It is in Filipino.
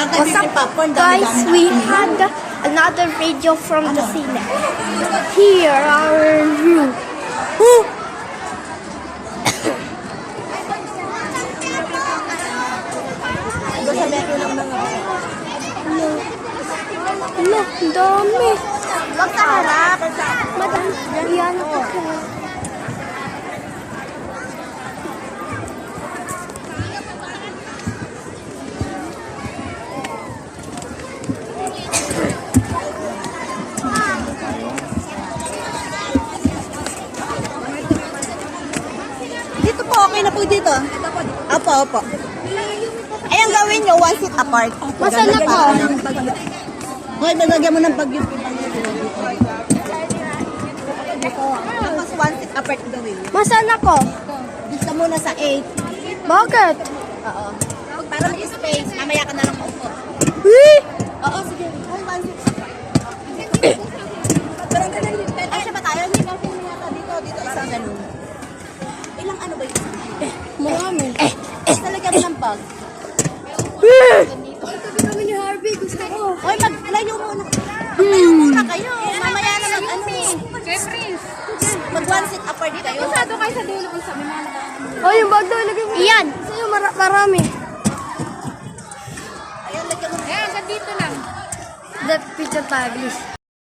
What's up, guys? We had another video from the scene. Here our view. Ano, dami. Wag sa harap. Madami. Yan ako. Dito po, okay na po dito. Opo, opo. Ay, ang gawin nyo, one seat apart. Masana po. Okay, magagyan mo ng bagyo. Tapos one seat apart gawin. Masana ko? Gusto muna sa 8. Bakit? Oo. Para may space, mamaya ka na lang maupo. Oo, sige. Ay, one seat apart. Ay, siya ba tayo? Hindi ba dito, dito isang ganun. Ilang ano ba yun? Marami. Talagyan mo ng bag. Tabi kami ni Harvey. Gusto ko. Oy, maglayo muna. Maglayo muna kayo. Mamaya na ano. Mag one seat apart kayo. Masyado kayo sa dulo kung sabi mga Oh, yung bag daw. Ilagay mo. Iyan. Sa'yo marami. Ayan, lagyan mo. Eh, hanggang dito lang. The picture tayo, please.